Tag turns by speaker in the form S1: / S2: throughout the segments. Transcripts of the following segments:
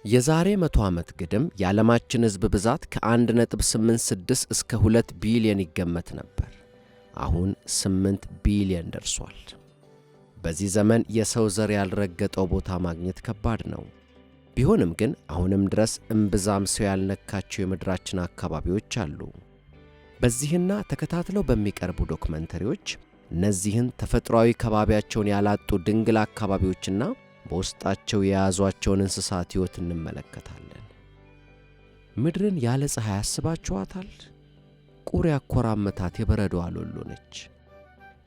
S1: የዛሬ 100 ዓመት ግድም የዓለማችን ሕዝብ ብዛት ከ1.86 እስከ 2 ቢሊዮን ይገመት ነበር። አሁን 8 ቢሊዮን ደርሷል። በዚህ ዘመን የሰው ዘር ያልረገጠው ቦታ ማግኘት ከባድ ነው። ቢሆንም ግን አሁንም ድረስ እምብዛም ሰው ያልነካቸው የምድራችን አካባቢዎች አሉ። በዚህና ተከታትለው በሚቀርቡ ዶክመንተሪዎች እነዚህን ተፈጥሯዊ ከባቢያቸውን ያላጡ ድንግል አካባቢዎችና በውስጣቸው የያዟቸውን እንስሳት ሕይወት እንመለከታለን። ምድርን ያለ ፀሐይ አስባችኋታል? ቁር ያኮራመታት የበረዶ አሎሎ ነች።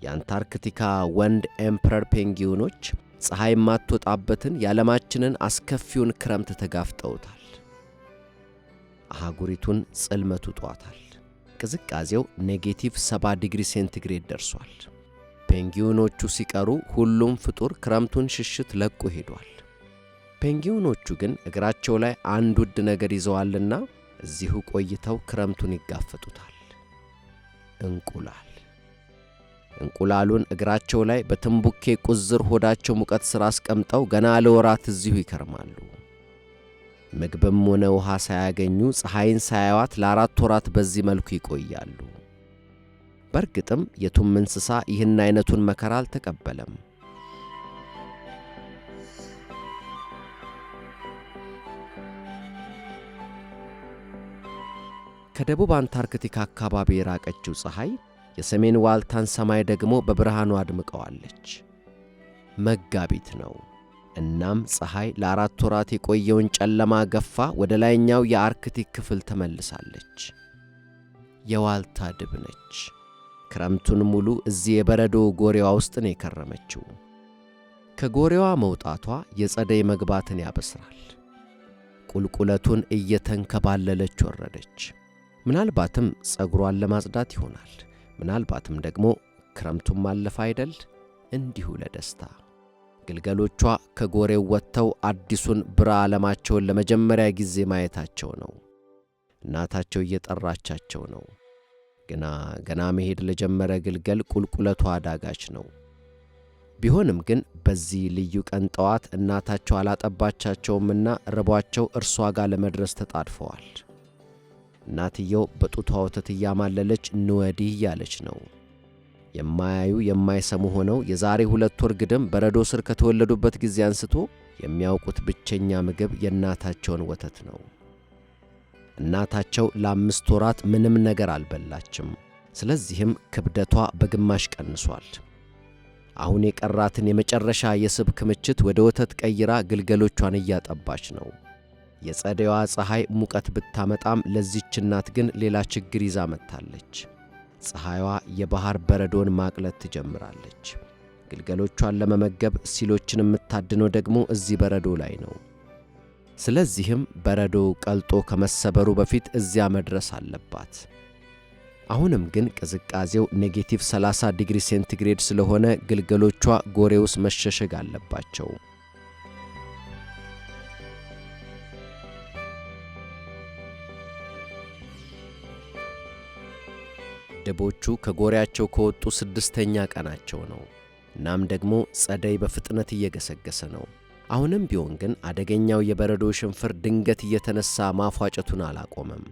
S1: የአንታርክቲካ ወንድ ኤምፐረር ፔንግዊኖች ፀሐይ የማትወጣበትን የዓለማችንን አስከፊውን ክረምት ተጋፍጠውታል። አህጉሪቱን ጽልመቱ ጧታል። ቅዝቃዜው -70 ዲግሪ ሴንቲግሬድ ደርሷል። ፔንግዊኖቹ ሲቀሩ ሁሉም ፍጡር ክረምቱን ሽሽት ለቆ ሄዷል። ፔንግዊኖቹ ግን እግራቸው ላይ አንድ ውድ ነገር ይዘዋልና እዚሁ ቆይተው ክረምቱን ይጋፈጡታል። እንቁላል። እንቁላሉን እግራቸው ላይ በትንቡኬ ቁዝር ሆዳቸው ሙቀት ስር አስቀምጠው ገና ለወራት እዚሁ ይከርማሉ። ምግብም ሆነ ውሃ ሳያገኙ ፀሐይን ሳያዋት ለ4 ወራት በዚህ መልኩ ይቆያሉ። በርግጥም የቱም እንስሳ ይህን አይነቱን መከራ አልተቀበለም። ከደቡብ አንታርክቲካ አካባቢ የራቀችው ፀሐይ የሰሜን ዋልታን ሰማይ ደግሞ በብርሃኑ አድምቀዋለች። መጋቢት ነው። እናም ፀሐይ ለ4 ወራት የቆየውን ጨለማ ገፋ ወደ ላይኛው የአርክቲክ ክፍል ተመልሳለች። የዋልታ ድብ ነች። ክረምቱን ሙሉ እዚህ የበረዶ ጎሬዋ ውስጥ ነው የከረመችው። ከጎሬዋ መውጣቷ የጸደይ መግባትን ያበስራል። ቁልቁለቱን እየተንከባለለች ወረደች። ምናልባትም ጸጉሯን ለማጽዳት ይሆናል። ምናልባትም ደግሞ ክረምቱን ማለፍ አይደል? እንዲሁ ለደስታ ግልገሎቿ ከጎሬው ወጥተው አዲሱን ብራ ዓለማቸውን ለመጀመሪያ ጊዜ ማየታቸው ነው። እናታቸው እየጠራቻቸው ነው። ገና መሄድ ለጀመረ ግልገል ቁልቁለቷ አዳጋች ነው። ቢሆንም ግን በዚህ ልዩ ቀን ጠዋት እናታቸው አላጠባቻቸውምና ርቧቸው እርሷ ጋር ለመድረስ ተጣድፈዋል። እናትየው በጡቷ ወተት እያማለለች እንወዲህ እያለች ነው። የማያዩ የማይሰሙ ሆነው የዛሬ 2 ወር ግድም በረዶ ስር ከተወለዱበት ጊዜ አንስቶ የሚያውቁት ብቸኛ ምግብ የእናታቸውን ወተት ነው። እናታቸው ለ5 ወራት ምንም ነገር አልበላችም። ስለዚህም ክብደቷ በግማሽ ቀንሷል። አሁን የቀራትን የመጨረሻ የስብ ክምችት ወደ ወተት ቀይራ ግልገሎቿን እያጠባች ነው። የጸደይዋ ፀሐይ ሙቀት ብታመጣም ለዚህች እናት ግን ሌላ ችግር ይዛ መጥታለች። ፀሐይዋ የባህር በረዶን ማቅለጥ ትጀምራለች። ግልገሎቿን ለመመገብ ሲሎችን የምታድነው ደግሞ እዚህ በረዶ ላይ ነው። ስለዚህም በረዶ ቀልጦ ከመሰበሩ በፊት እዚያ መድረስ አለባት። አሁንም ግን ቅዝቃዜው -30 ዲግሪ ሴንቲግሬድ ስለሆነ ግልገሎቿ ጎሬ ውስጥ መሸሸግ አለባቸው። ድቦቹ ከጎሬያቸው ከወጡ 6ኛ ቀናቸው ነው። እናም ደግሞ ጸደይ በፍጥነት እየገሰገሰ ነው። አሁንም ቢሆን ግን አደገኛው የበረዶ ሽንፍር ድንገት እየተነሳ ማፏጨቱን አላቆመም።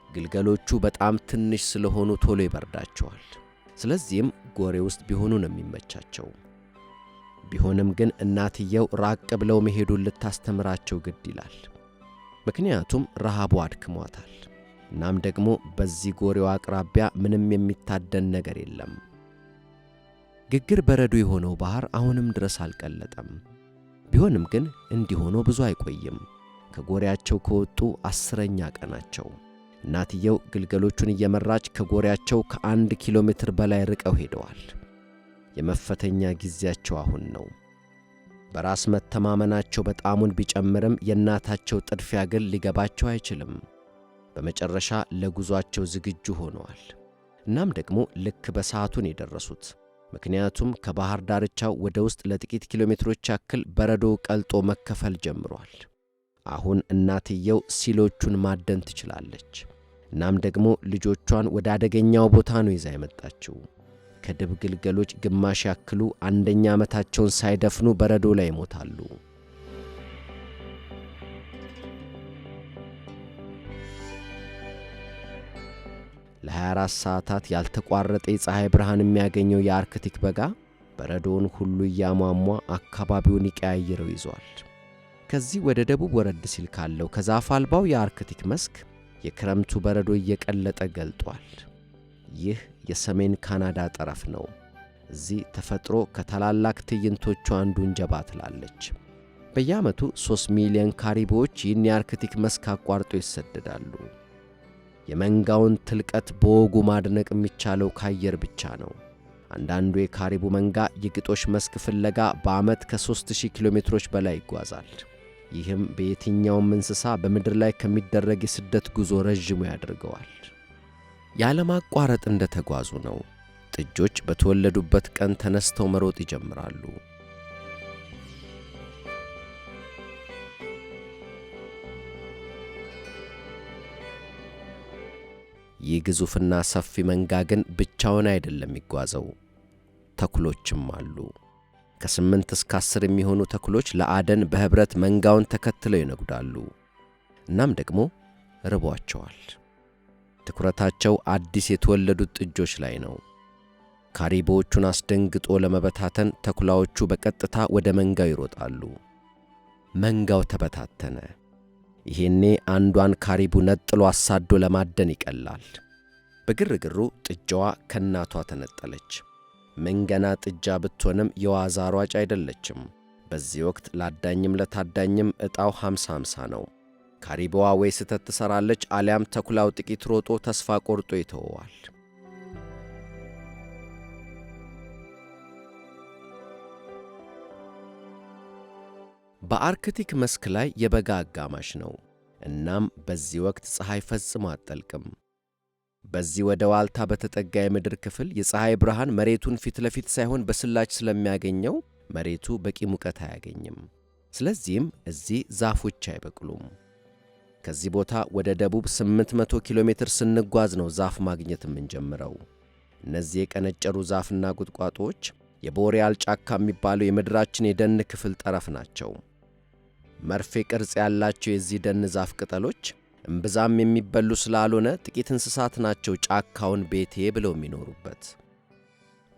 S1: ግልገሎቹ በጣም ትንሽ ስለሆኑ ቶሎ ይበርዳቸዋል። ስለዚህም ጎሬ ውስጥ ቢሆኑ ነው የሚመቻቸው። ቢሆንም ግን እናትየው ራቅ ብለው መሄዱን ልታስተምራቸው ግድ ይላል። ምክንያቱም ረሃቡ አድክሟታል። እናም ደግሞ በዚህ ጎሬዋ አቅራቢያ ምንም የሚታደን ነገር የለም። ግግር በረዶ የሆነው ባህር አሁንም ድረስ አልቀለጠም። ቢሆንም ግን እንዲሆነው ብዙ አይቆይም። ከጎሬያቸው ከወጡ 10ኛ ቀናቸው። እናትየው ግልገሎቹን እየመራች ከጎሬያቸው ከ1 ኪሎ ሜትር በላይ ርቀው ሄደዋል። የመፈተኛ ጊዜያቸው አሁን ነው። በራስ መተማመናቸው በጣሙን ቢጨምርም የእናታቸው ጥድፊያ ግን ሊገባቸው አይችልም። በመጨረሻ ለጉዟቸው ዝግጁ ሆነዋል። እናም ደግሞ ልክ በሰዓቱን የደረሱት። ምክንያቱም ከባህር ዳርቻው ወደ ውስጥ ለጥቂት ኪሎ ሜትሮች ያክል በረዶ ቀልጦ መከፈል ጀምሯል። አሁን እናትየው ሲሎቹን ማደን ትችላለች። እናም ደግሞ ልጆቿን ወደ አደገኛው ቦታ ነው ይዛ የመጣችው። ከድብ ግልገሎች ግማሽ ያክሉ 1ኛ ዓመታቸውን ሳይደፍኑ በረዶ ላይ ይሞታሉ። ለ24 ሰዓታት ያልተቋረጠ የፀሐይ ብርሃን የሚያገኘው የአርክቲክ በጋ በረዶውን ሁሉ እያሟሟ አካባቢውን ይቀያይረው ይዟል። ከዚህ ወደ ደቡብ ወረድ ሲል ካለው ከዛፍ አልባው የአርክቲክ መስክ የክረምቱ በረዶ እየቀለጠ ገልጧል። ይህ የሰሜን ካናዳ ጠረፍ ነው። እዚህ ተፈጥሮ ከታላላቅ ትዕይንቶቹ አንዱን ጀባ ትላለች። በየዓመቱ 3 ሚሊዮን ካሪቦዎች ይህን የአርክቲክ መስክ አቋርጠው ይሰደዳሉ። የመንጋውን ትልቀት በወጉ ማድነቅ የሚቻለው ከአየር ብቻ ነው። አንዳንዱ የካሪቡ መንጋ የግጦሽ መስክ ፍለጋ በዓመት ከ3000 ኪሎ ሜትሮች በላይ ይጓዛል። ይህም በየትኛውም እንስሳ በምድር ላይ ከሚደረግ የስደት ጉዞ ረዥሙ ያደርገዋል። ያለማቋረጥ እንደተጓዙ ነው። ጥጆች በተወለዱበት ቀን ተነስተው መሮጥ ይጀምራሉ። ይህ ግዙፍና ሰፊ መንጋ ግን ብቻውን አይደለም የሚጓዘው። ተኩሎችም አሉ። ከ8 እስከ 10 የሚሆኑ ተኩሎች ለአደን በህብረት መንጋውን ተከትለው ይነጉዳሉ። እናም ደግሞ ርቧቸዋል። ትኩረታቸው አዲስ የተወለዱት ጥጆች ላይ ነው። ካሪቦዎቹን አስደንግጦ ለመበታተን ተኩላዎቹ በቀጥታ ወደ መንጋው ይሮጣሉ። መንጋው ተበታተነ። ይሄኔ አንዷን ካሪቡ ነጥሎ አሳዶ ለማደን ይቀላል። በግርግሩ ጥጃዋ ከእናቷ ተነጠለች። ምን ገና ጥጃ ብትሆንም የዋዛ ሯጭ አይደለችም። በዚህ ወቅት ላዳኝም ለታዳኝም ዕጣው 50-50 ነው። ካሪቦዋ ወይ ስህተት ትሠራለች፣ አሊያም ተኩላው ጥቂት ሮጦ ተስፋ ቆርጦ ይተወዋል። በአርክቲክ መስክ ላይ የበጋ አጋማሽ ነው። እናም በዚህ ወቅት ፀሐይ ፈጽሞ አትጠልቅም። በዚህ ወደ ዋልታ በተጠጋ የምድር ክፍል የፀሐይ ብርሃን መሬቱን ፊት ለፊት ሳይሆን በስላች ስለሚያገኘው መሬቱ በቂ ሙቀት አያገኝም። ስለዚህም እዚህ ዛፎች አይበቅሉም። ከዚህ ቦታ ወደ ደቡብ 800 ኪሎ ሜትር ስንጓዝ ነው ዛፍ ማግኘት የምንጀምረው። እነዚህ የቀነጨሩ ዛፍና ቁጥቋጦዎች የቦሪያል ጫካ የሚባለው የምድራችን የደን ክፍል ጠረፍ ናቸው። መርፌ ቅርጽ ያላቸው የዚህ ደን ዛፍ ቅጠሎች እምብዛም የሚበሉ ስላልሆነ ጥቂት እንስሳት ናቸው ጫካውን ቤቴ ብለው የሚኖሩበት።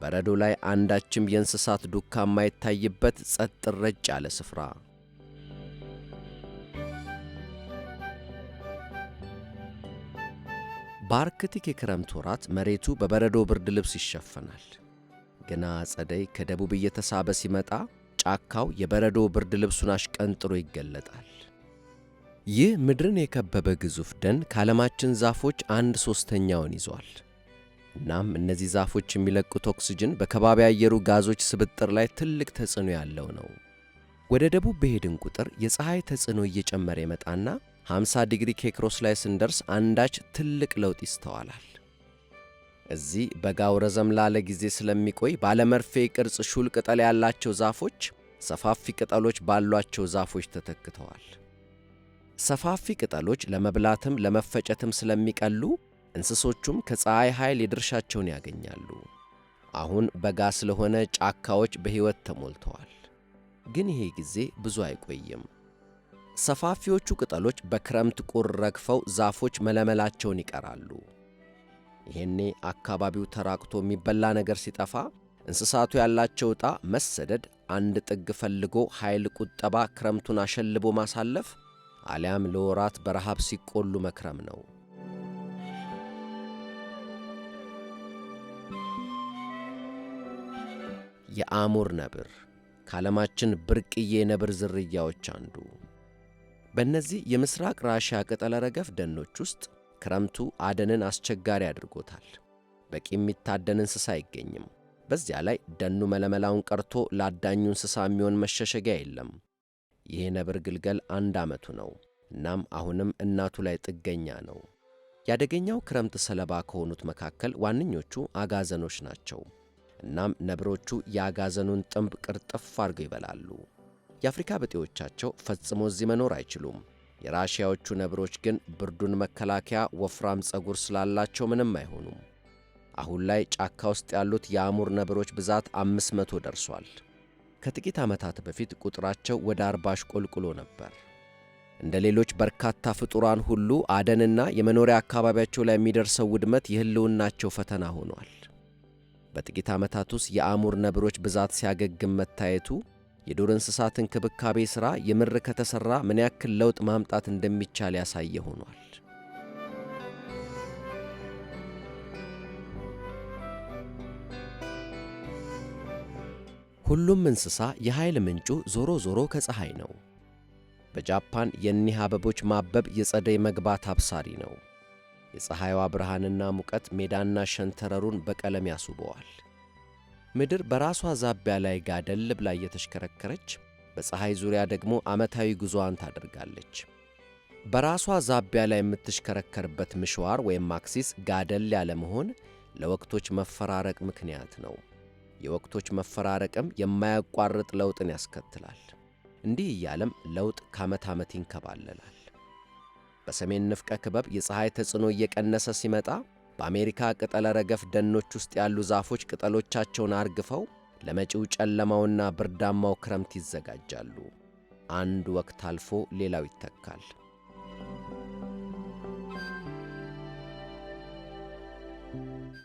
S1: በረዶ ላይ አንዳችም የእንስሳት ዱካ የማይታይበት ጸጥ ረጭ ያለ ስፍራ። በአርክቲክ የክረምት ወራት መሬቱ በበረዶ ብርድ ልብስ ይሸፈናል። ገና ጸደይ ከደቡብ እየተሳበ ሲመጣ ጫካው የበረዶ ብርድ ልብሱን አሽቀንጥሮ ይገለጣል። ይህ ምድርን የከበበ ግዙፍ ደን ከዓለማችን ዛፎች 1/3ኛውን ይዟል። እናም እነዚህ ዛፎች የሚለቁት ኦክስጅን በከባቢ አየሩ ጋዞች ስብጥር ላይ ትልቅ ተጽዕኖ ያለው ነው። ወደ ደቡብ በሄድን ቁጥር የፀሐይ ተጽዕኖ እየጨመረ ይመጣና 50 ዲግሪ ኬክሮስ ላይ ስንደርስ አንዳች ትልቅ ለውጥ ይስተዋላል። እዚህ በጋው ረዘም ላለ ጊዜ ስለሚቆይ ባለመርፌ ቅርጽ ሹል ቅጠል ያላቸው ዛፎች ሰፋፊ ቅጠሎች ባሏቸው ዛፎች ተተክተዋል። ሰፋፊ ቅጠሎች ለመብላትም ለመፈጨትም ስለሚቀሉ እንስሶቹም ከፀሐይ ኃይል የድርሻቸውን ያገኛሉ። አሁን በጋ ስለሆነ ጫካዎች በሕይወት ተሞልተዋል። ግን ይሄ ጊዜ ብዙ አይቆይም። ሰፋፊዎቹ ቅጠሎች በክረምት ቁር ረግፈው ዛፎች መለመላቸውን ይቀራሉ። ይሄኔ አካባቢው ተራቅቶ የሚበላ ነገር ሲጠፋ እንስሳቱ ያላቸው ዕጣ መሰደድ፣ አንድ ጥግ ፈልጎ ኃይል ቁጠባ ክረምቱን አሸልቦ ማሳለፍ፣ አሊያም ለወራት በረሃብ ሲቆሉ መክረም ነው። የአሙር ነብር ከዓለማችን ብርቅዬ የነብር ዝርያዎች አንዱ። በእነዚህ የምስራቅ ራሽያ ቅጠለ ረገፍ ደኖች ውስጥ ክረምቱ አደንን አስቸጋሪ አድርጎታል። በቂ የሚታደን እንስሳ አይገኝም። በዚያ ላይ ደኑ መለመላውን ቀርቶ ለአዳኙ እንስሳ የሚሆን መሸሸጊያ የለም። ይህ ነብር ግልገል 1 ዓመቱ ነው። እናም አሁንም እናቱ ላይ ጥገኛ ነው። ያደገኛው ክረምት ሰለባ ከሆኑት መካከል ዋነኞቹ አጋዘኖች ናቸው። እናም ነብሮቹ የአጋዘኑን ጥምብ ቅርጥፍ አድርገው ይበላሉ። የአፍሪካ ብጤዎቻቸው ፈጽሞ እዚህ መኖር አይችሉም። የራሽያዎቹ ነብሮች ግን ብርዱን መከላከያ ወፍራም ፀጉር ስላላቸው ምንም አይሆኑም። አሁን ላይ ጫካ ውስጥ ያሉት የአሙር ነብሮች ብዛት 500 ደርሷል። ከጥቂት ዓመታት በፊት ቁጥራቸው ወደ 40 አሽቆልቁሎ ነበር። እንደ ሌሎች በርካታ ፍጡራን ሁሉ አደንና የመኖሪያ አካባቢያቸው ላይ የሚደርሰው ውድመት የሕልውናቸው ፈተና ሆኗል። በጥቂት ዓመታት ውስጥ የአሙር ነብሮች ብዛት ሲያገግም መታየቱ የዱር እንስሳት እንክብካቤ ሥራ የምር ከተሠራ ምን ያክል ለውጥ ማምጣት እንደሚቻል ያሳየ ሆኗል። ሁሉም እንስሳ የኃይል ምንጩ ዞሮ ዞሮ ከፀሐይ ነው። በጃፓን የእኒህ አበቦች ማበብ የጸደይ መግባት አብሳሪ ነው። የፀሐይዋ ብርሃንና ሙቀት ሜዳና ሸንተረሩን በቀለም ያስውበዋል። ምድር በራሷ ዛቢያ ላይ ጋደል ብላ እየተሽከረከረች በፀሐይ ዙሪያ ደግሞ ዓመታዊ ጉዞዋን ታደርጋለች። በራሷ ዛቢያ ላይ የምትሽከረከርበት ምሽዋር ወይም አክሲስ ጋደል ያለ መሆን ለወቅቶች መፈራረቅ ምክንያት ነው። የወቅቶች መፈራረቅም የማያቋርጥ ለውጥን ያስከትላል። እንዲህ እያለም ለውጥ ከዓመት ዓመት ይንከባለላል። በሰሜን ንፍቀ ክበብ የፀሐይ ተጽዕኖ እየቀነሰ ሲመጣ በአሜሪካ ቅጠለ ረገፍ ደኖች ውስጥ ያሉ ዛፎች ቅጠሎቻቸውን አርግፈው ለመጪው ጨለማውና ብርዳማው ክረምት ይዘጋጃሉ። አንድ ወቅት አልፎ ሌላው ይተካል።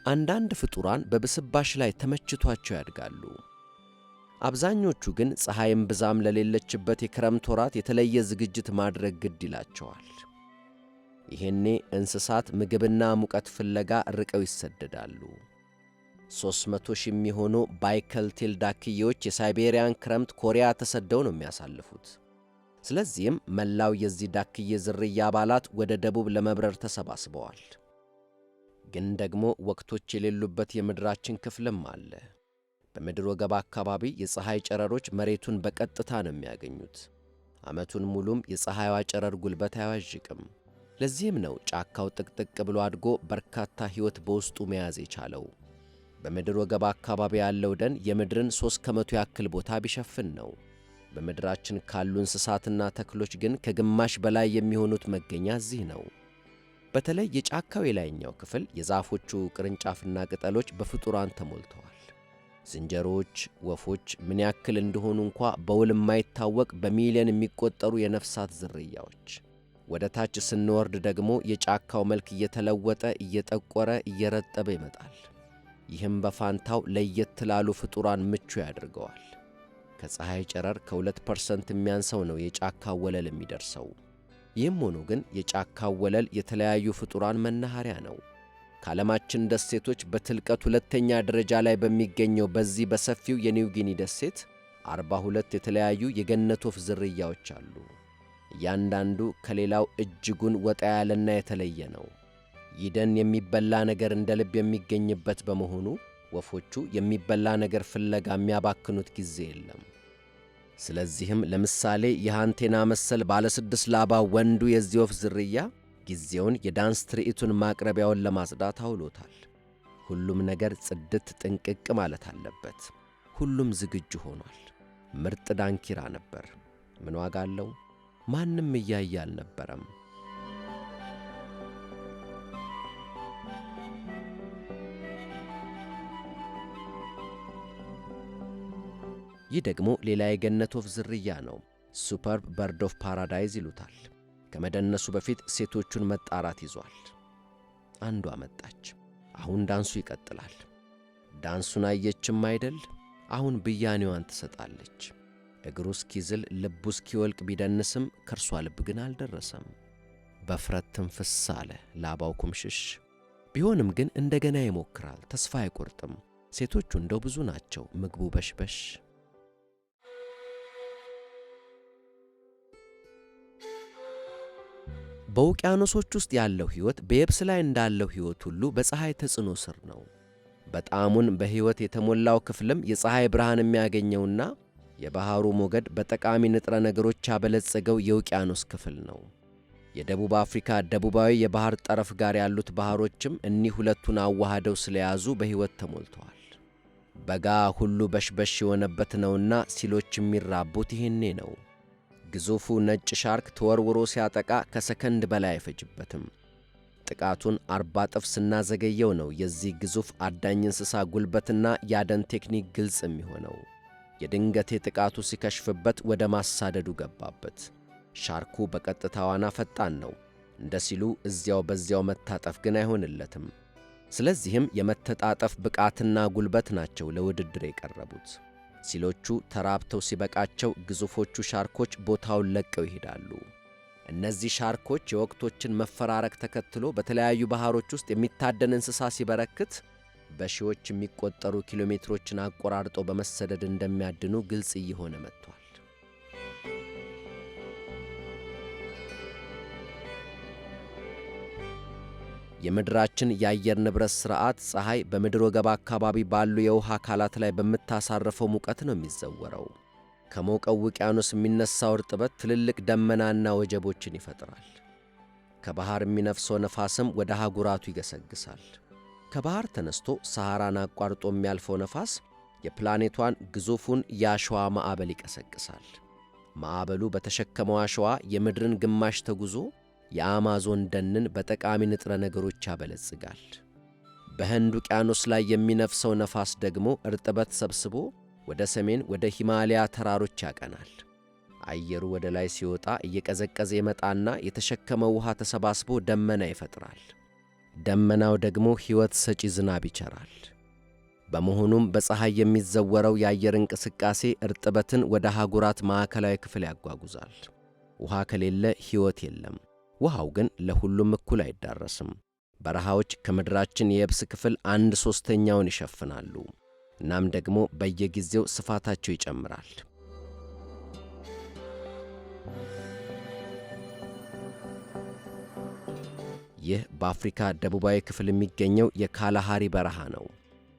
S1: አንዳንድ ፍጡራን በብስባሽ ላይ ተመችቷቸው ያድጋሉ። አብዛኞቹ ግን ፀሐይም ብዛም ለሌለችበት የክረምት ወራት የተለየ ዝግጅት ማድረግ ግድ ይላቸዋል። ይሄኔ እንስሳት ምግብና ሙቀት ፍለጋ ርቀው ይሰደዳሉ። 300 ሺህ የሚሆኑ ባይከልቴል ዳክዬዎች የሳይቤሪያን ክረምት ኮሪያ ተሰደው ነው የሚያሳልፉት። ስለዚህም መላው የዚህ ዳክዬ ዝርያ አባላት ወደ ደቡብ ለመብረር ተሰባስበዋል። ግን ደግሞ ወቅቶች የሌሉበት የምድራችን ክፍልም አለ። በምድር ወገብ አካባቢ የፀሐይ ጨረሮች መሬቱን በቀጥታ ነው የሚያገኙት። ዓመቱን ሙሉም የፀሐይዋ ጨረር ጉልበት አይዋዥቅም። ለዚህም ነው ጫካው ጥቅጥቅ ብሎ አድጎ በርካታ ሕይወት በውስጡ መያዝ የቻለው። በምድር ወገብ አካባቢ ያለው ደን የምድርን 3% ያክል ቦታ ቢሸፍን ነው። በምድራችን ካሉ እንስሳትና ተክሎች ግን ከግማሽ በላይ የሚሆኑት መገኛ እዚህ ነው። በተለይ የጫካው የላይኛው ክፍል የዛፎቹ ቅርንጫፍና ቅጠሎች በፍጡራን ተሞልተዋል። ዝንጀሮዎች፣ ወፎች ምን ያክል እንደሆኑ እንኳ በውል የማይታወቅ በሚሊዮን የሚቆጠሩ የነፍሳት ዝርያዎች። ወደ ታች ስንወርድ ደግሞ የጫካው መልክ እየተለወጠ እየጠቆረ እየረጠበ ይመጣል። ይህም በፋንታው ለየት ላሉ ፍጡራን ምቹ ያደርገዋል። ከፀሐይ ጨረር ከ2% የሚያንሰው ነው የጫካው ወለል የሚደርሰው። ይህም ሆኖ ግን የጫካው ወለል የተለያዩ ፍጡራን መናኸሪያ ነው። ከዓለማችን ደሴቶች በትልቀት ሁለተኛ ደረጃ ላይ በሚገኘው በዚህ በሰፊው የኒው ጊኒ ደሴት 42 የተለያዩ የገነት ወፍ ዝርያዎች አሉ። እያንዳንዱ ከሌላው እጅጉን ወጣ ያለና የተለየ ነው። ይህ ደን የሚበላ ነገር እንደ ልብ የሚገኝበት በመሆኑ ወፎቹ የሚበላ ነገር ፍለጋ የሚያባክኑት ጊዜ የለም። ስለዚህም ለምሳሌ የሃንቴና መሰል ባለ 6 ላባ ወንዱ የዚህ ወፍ ዝርያ ጊዜውን የዳንስ ትርኢቱን ማቅረቢያውን ለማጽዳት አውሎታል። ሁሉም ነገር ጽድት ጥንቅቅ ማለት አለበት። ሁሉም ዝግጁ ሆኗል። ምርጥ ዳንኪራ ነበር። ምን ዋጋ አለው? ማንም እያየ አልነበረም። ይህ ደግሞ ሌላ የገነት ወፍ ዝርያ ነው። ሱፐርብ በርድ ኦፍ ፓራዳይዝ ይሉታል። ከመደነሱ በፊት ሴቶቹን መጣራት ይዟል። አንዷ መጣች። አሁን ዳንሱ ይቀጥላል። ዳንሱን አየችም አይደል? አሁን ብያኔዋን ትሰጣለች። እግሩ እስኪዝል ልቡ እስኪወልቅ ቢደንስም ከእርሷ ልብ ግን አልደረሰም። በፍረት ትንፍስ አለ፣ ላባው ኩምሽሽ። ቢሆንም ግን እንደገና ይሞክራል፣ ተስፋ አይቆርጥም። ሴቶቹ እንደው ብዙ ናቸው፣ ምግቡ በሽበሽ። በውቅያኖሶች ውስጥ ያለው ሕይወት በየብስ ላይ እንዳለው ሕይወት ሁሉ በፀሐይ ተጽዕኖ ስር ነው። በጣሙን በሕይወት የተሞላው ክፍልም የፀሐይ ብርሃን የሚያገኘውና የባሕሩ ሞገድ በጠቃሚ ንጥረ ነገሮች ያበለጸገው የውቅያኖስ ክፍል ነው። የደቡብ አፍሪካ ደቡባዊ የባሕር ጠረፍ ጋር ያሉት ባሕሮችም እኒህ ሁለቱን አዋህደው ስለያዙ በሕይወት ተሞልተዋል። በጋ ሁሉ በሽበሽ የሆነበት ነውና ሲሎች የሚራቡት ይሄኔ ነው። ግዙፉ ነጭ ሻርክ ተወርውሮ ሲያጠቃ ከሰከንድ በላይ አይፈጅበትም። ጥቃቱን 40 እጥፍ ስናዘገየው ነው የዚህ ግዙፍ አዳኝ እንስሳ ጉልበትና ያደን ቴክኒክ ግልጽ የሚሆነው። የድንገቴ ጥቃቱ ሲከሽፍበት ወደ ማሳደዱ ገባበት። ሻርኩ በቀጥታ ዋና ፈጣን ነው። እንደ ሲሉ እዚያው በዚያው መታጠፍ ግን አይሆንለትም። ስለዚህም የመተጣጠፍ ብቃትና ጉልበት ናቸው ለውድድር የቀረቡት። ሲሎቹ ተራብተው ሲበቃቸው ግዙፎቹ ሻርኮች ቦታውን ለቀው ይሄዳሉ። እነዚህ ሻርኮች የወቅቶችን መፈራረቅ ተከትሎ በተለያዩ ባህሮች ውስጥ የሚታደን እንስሳ ሲበረክት በሺዎች የሚቆጠሩ ኪሎሜትሮችን አቆራርጦ በመሰደድ እንደሚያድኑ ግልጽ እየሆነ መጥቷል። የምድራችን የአየር ንብረት ሥርዓት ፀሐይ በምድር ወገብ አካባቢ ባሉ የውሃ አካላት ላይ በምታሳርፈው ሙቀት ነው የሚዘወረው። ከሞቀው ውቅያኖስ የሚነሳው እርጥበት ትልልቅ ደመናና ወጀቦችን ይፈጥራል። ከባህር የሚነፍሰው ነፋስም ወደ አህጉራቱ ይገሰግሳል። ከባህር ተነስቶ ሰሐራን አቋርጦ የሚያልፈው ነፋስ የፕላኔቷን ግዙፉን የአሸዋ ማዕበል ይቀሰቅሳል። ማዕበሉ በተሸከመው አሸዋ የምድርን ግማሽ ተጉዞ የአማዞን ደንን በጠቃሚ ንጥረ ነገሮች ያበለጽጋል። በህንድ ውቅያኖስ ላይ የሚነፍሰው ነፋስ ደግሞ እርጥበት ሰብስቦ ወደ ሰሜን ወደ ሂማሊያ ተራሮች ያቀናል። አየሩ ወደ ላይ ሲወጣ እየቀዘቀዘ ይመጣና የተሸከመው ውሃ ተሰባስቦ ደመና ይፈጥራል። ደመናው ደግሞ ሕይወት ሰጪ ዝናብ ይቸራል። በመሆኑም በፀሐይ የሚዘወረው የአየር እንቅስቃሴ እርጥበትን ወደ አህጉራት ማዕከላዊ ክፍል ያጓጉዛል። ውሃ ከሌለ ሕይወት የለም። ውሃው ግን ለሁሉም እኩል አይዳረስም። በረሃዎች ከምድራችን የየብስ ክፍል 1/3ኛውን ይሸፍናሉ። እናም ደግሞ በየጊዜው ስፋታቸው ይጨምራል። ይህ በአፍሪካ ደቡባዊ ክፍል የሚገኘው የካላሃሪ በረሃ ነው።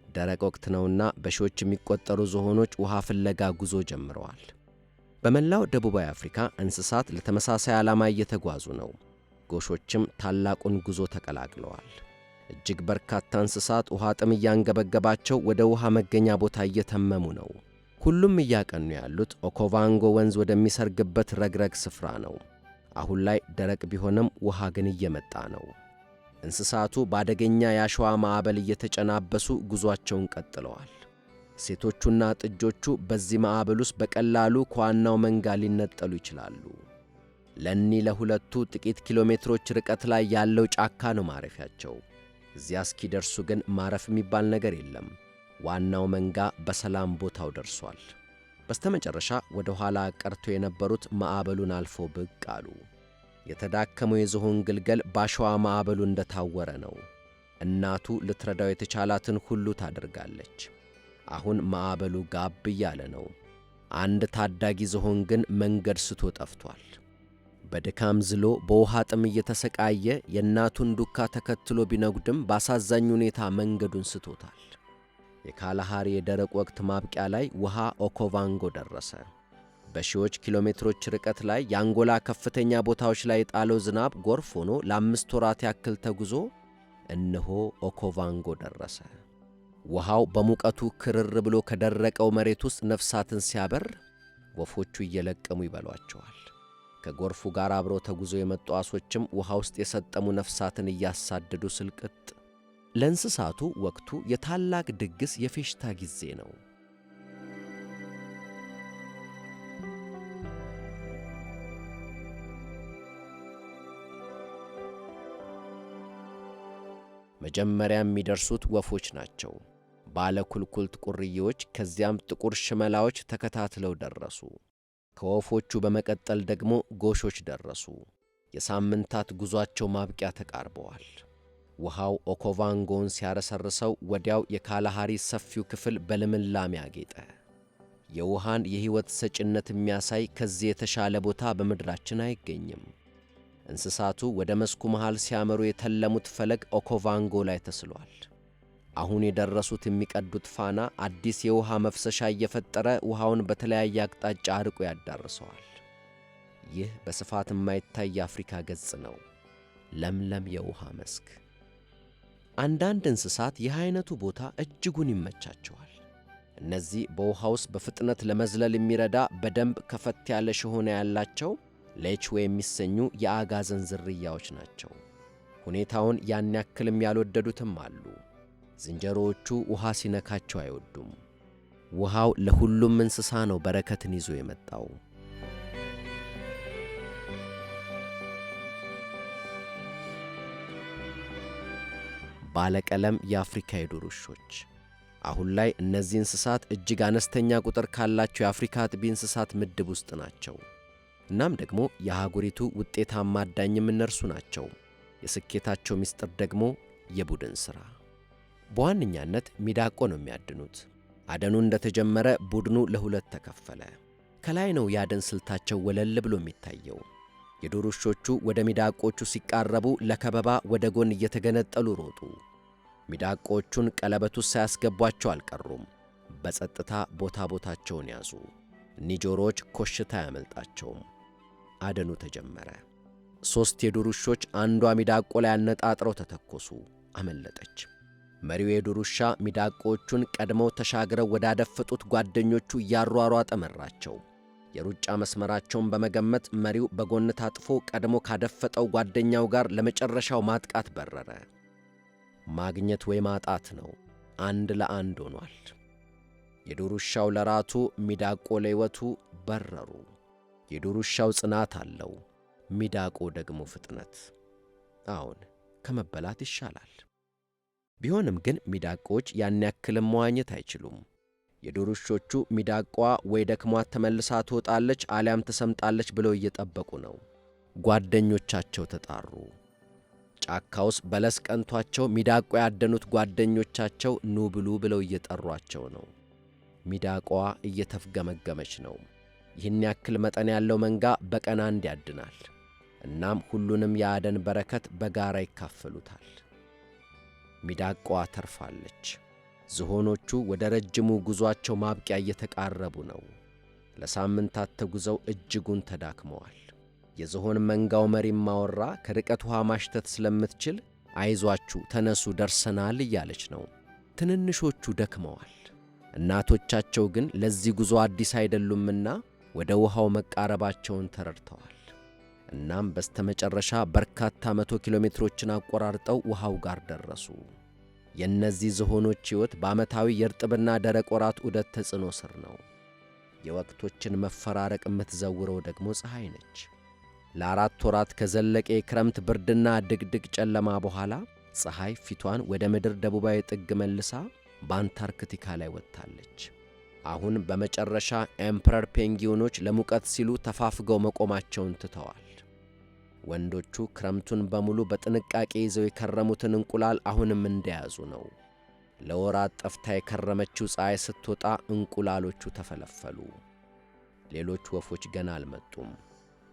S1: ደረቅ ወቅት ነውና በሺዎች የሚቆጠሩ ዝሆኖች ውሃ ፍለጋ ጉዞ ጀምረዋል። በመላው ደቡባዊ አፍሪካ እንስሳት ለተመሳሳይ ዓላማ እየተጓዙ ነው። ጎሾችም ታላቁን ጉዞ ተቀላቅለዋል። እጅግ በርካታ እንስሳት ውሃ ጥም እያንገበገባቸው ወደ ውሃ መገኛ ቦታ እየተመሙ ነው። ሁሉም እያቀኑ ያሉት ኦኮቫንጎ ወንዝ ወደሚሰርግበት ረግረግ ስፍራ ነው። አሁን ላይ ደረቅ ቢሆንም ውሃ ግን እየመጣ ነው። እንስሳቱ በአደገኛ የአሸዋ ማዕበል እየተጨናበሱ ጉዞአቸውን ቀጥለዋል። ሴቶቹና ጥጆቹ በዚህ ማዕበል ውስጥ በቀላሉ ከዋናው መንጋ ሊነጠሉ ይችላሉ። ለእኒህ ለሁለቱ ጥቂት ኪሎሜትሮች ርቀት ላይ ያለው ጫካ ነው ማረፊያቸው። እዚያ እስኪደርሱ ግን ማረፍ የሚባል ነገር የለም። ዋናው መንጋ በሰላም ቦታው ደርሷል። በስተመጨረሻ ወደ ኋላ ቀርቶ የነበሩት ማዕበሉን አልፎ ብቅ አሉ። የተዳከመው የዝሆን ግልገል ባሸዋ ማዕበሉ እንደታወረ ነው። እናቱ ልትረዳው የተቻላትን ሁሉ ታደርጋለች። አሁን ማዕበሉ ጋብ እያለ ነው። አንድ ታዳጊ ዝሆን ግን መንገድ ስቶ ጠፍቷል። በድካም ዝሎ በውሃ ጥም እየተሰቃየ የእናቱን ዱካ ተከትሎ ቢነጉድም ባሳዛኝ ሁኔታ መንገዱን ስቶታል። የካላሃሪ የደረቅ ወቅት ማብቂያ ላይ ውሃ ኦኮቫንጎ ደረሰ። በሺዎች ኪሎሜትሮች ርቀት ላይ የአንጎላ ከፍተኛ ቦታዎች ላይ የጣለው ዝናብ ጎርፍ ሆኖ ለ5 ወራት ያክል ተጉዞ እነሆ ኦኮቫንጎ ደረሰ። ውሃው በሙቀቱ ክርር ብሎ ከደረቀው መሬት ውስጥ ነፍሳትን ሲያበር ወፎቹ እየለቀሙ ይበሏቸዋል። ከጎርፉ ጋር አብረው ተጉዞ የመጡ ዓሦችም ውሃ ውስጥ የሰጠሙ ነፍሳትን እያሳደዱ ስልቅጥ። ለእንስሳቱ ወቅቱ የታላቅ ድግስ የፌሽታ ጊዜ ነው። መጀመሪያ የሚደርሱት ወፎች ናቸው። ባለ ኩልኩልት ቁርዬዎች፣ ከዚያም ጥቁር ሽመላዎች ተከታትለው ደረሱ። ከወፎቹ በመቀጠል ደግሞ ጎሾች ደረሱ። የሳምንታት ጉዟቸው ማብቂያ ተቃርበዋል። ውሃው ኦኮቫንጎን ሲያረሰርሰው ወዲያው የካላሃሪ ሰፊው ክፍል በልምላሜ አጌጠ። የውሃን የሕይወት ሰጭነት የሚያሳይ ከዚህ የተሻለ ቦታ በምድራችን አይገኝም። እንስሳቱ ወደ መስኩ መሃል ሲያመሩ የተለሙት ፈለግ ኦኮቫንጎ ላይ ተስሏል። አሁን የደረሱት የሚቀዱት ፋና አዲስ የውሃ መፍሰሻ እየፈጠረ ውሃውን በተለያየ አቅጣጫ አርቆ ያዳርሰዋል። ይህ በስፋት የማይታይ የአፍሪካ ገጽ ነው፣ ለምለም የውሃ መስክ። አንዳንድ እንስሳት ይህ አይነቱ ቦታ እጅጉን ይመቻቸዋል። እነዚህ በውሃ ውስጥ በፍጥነት ለመዝለል የሚረዳ በደንብ ከፈት ያለ ሽሆና ያላቸው ሌችዌ የሚሰኙ የአጋዘን ዝርያዎች ናቸው። ሁኔታውን ያን ያክልም ያልወደዱትም አሉ። ዝንጀሮዎቹ ውሃ ሲነካቸው አይወዱም። ውሃው ለሁሉም እንስሳ ነው በረከትን ይዞ የመጣው። ባለቀለም የአፍሪካ የዱር ውሾች። አሁን ላይ እነዚህ እንስሳት እጅግ አነስተኛ ቁጥር ካላቸው የአፍሪካ አጥቢ እንስሳት ምድብ ውስጥ ናቸው። እናም ደግሞ የአህጉሪቱ ውጤታማ አዳኝም እነርሱ ናቸው። የስኬታቸው ምስጢር ደግሞ የቡድን ሥራ። በዋነኛነት ሚዳቆ ነው የሚያድኑት። አደኑ እንደተጀመረ ቡድኑ ለሁለት ተከፈለ። ከላይ ነው የአደን ስልታቸው ወለል ብሎ የሚታየው። የዱር ውሾቹ ወደ ሚዳቆቹ ሲቃረቡ ለከበባ ወደ ጎን እየተገነጠሉ ሮጡ። ሚዳቆቹን ቀለበት ውስጥ ሳያስገቧቸው አልቀሩም። በጸጥታ ቦታቸውን ያዙ። እኒህ ጆሮዎች ኮሽታ አያመልጣቸውም። አደኑ ተጀመረ። 3 የዱር ውሾች አንዷ ሚዳቆ ላይ አነጣጥረው ተተኮሱ። አመለጠች። መሪው የዱር ውሻ ሚዳቆቹን ቀድመው ተሻግረው ወዳደፈጡት ጓደኞቹ እያሯሯጠ መራቸው። የሩጫ መስመራቸውን በመገመት መሪው በጎን ታጥፎ ቀድሞ ካደፈጠው ጓደኛው ጋር ለመጨረሻው ማጥቃት በረረ። ማግኘት ወይ ማጣት ነው። 1 ለ1 ሆኗል። የዱር ውሻው ለራቱ፣ ሚዳቆ ለሕይወቱ በረሩ። የዱር ውሻው ጽናት አለው፣ ሚዳቆ ደግሞ ፍጥነት። አዎን ከመበላት ይሻላል። ቢሆንም ግን ሚዳቆች ያን ያክልም መዋኘት አይችሉም። የዱር ውሾቹ ሚዳቋ ወይ ደክሟት ተመልሳ ትወጣለች አሊያም ትሰምጣለች ብለው እየጠበቁ ነው። ጓደኞቻቸው ተጣሩ። ጫካ ውስጥ በለስ ቀንቷቸው ሚዳቋ ያደኑት ጓደኞቻቸው ኑ ብሉ ብለው እየጠሯቸው ነው። ሚዳቋ እየተፍገመገመች ነው። ይህን ያክል መጠን ያለው መንጋ በቀን አንድ ያድናል። እናም ሁሉንም የአደን በረከት በጋራ ይካፈሉታል። ሚዳቋ ተርፋለች። ዝሆኖቹ ወደ ረጅሙ ጉዟቸው ማብቂያ እየተቃረቡ ነው። ለሳምንታት ተጉዘው እጅጉን ተዳክመዋል። የዝሆን መንጋው መሪም ማወራ ከርቀት ውሃ ማሽተት ስለምትችል አይዟችሁ ተነሱ ደርሰናል እያለች ነው። ትንንሾቹ ደክመዋል። እናቶቻቸው ግን ለዚህ ጉዞ አዲስ አይደሉምና ወደ ውሃው መቃረባቸውን ተረድተዋል። እናም በስተመጨረሻ በርካታ 100 ኪሎ ሜትሮችን አቆራርጠው ውሃው ጋር ደረሱ። የእነዚህ ዝሆኖች ሕይወት በዓመታዊ የእርጥብና ደረቅ ወራት ዑደት ተጽዕኖ ስር ነው። የወቅቶችን መፈራረቅ የምትዘውረው ደግሞ ፀሐይ ነች። ለ4 ወራት ከዘለቀ የክረምት ብርድና ድቅድቅ ጨለማ በኋላ ፀሐይ ፊቷን ወደ ምድር ደቡባዊ ጥግ መልሳ በአንታርክቲካ ላይ ወጥታለች። አሁን በመጨረሻ ኤምፐረር ፔንጊዮኖች ለሙቀት ሲሉ ተፋፍገው መቆማቸውን ትተዋል። ወንዶቹ ክረምቱን በሙሉ በጥንቃቄ ይዘው የከረሙትን እንቁላል አሁንም እንደያዙ ነው። ለወራት ጠፍታ የከረመችው ፀሐይ ስትወጣ እንቁላሎቹ ተፈለፈሉ። ሌሎች ወፎች ገና አልመጡም።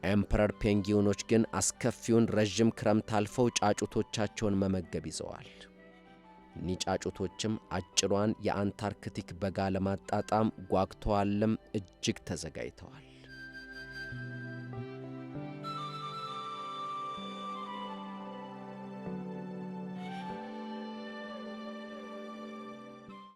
S1: ኤምፐረር ፔንጊዮኖች ግን አስከፊውን ረዥም ክረምት አልፈው ጫጩቶቻቸውን መመገብ ይዘዋል። እኒህ ጫጩቶችም አጭሯን የአንታርክቲክ በጋ ለማጣጣም ጓግተዋልም እጅግ ተዘጋጅተዋል።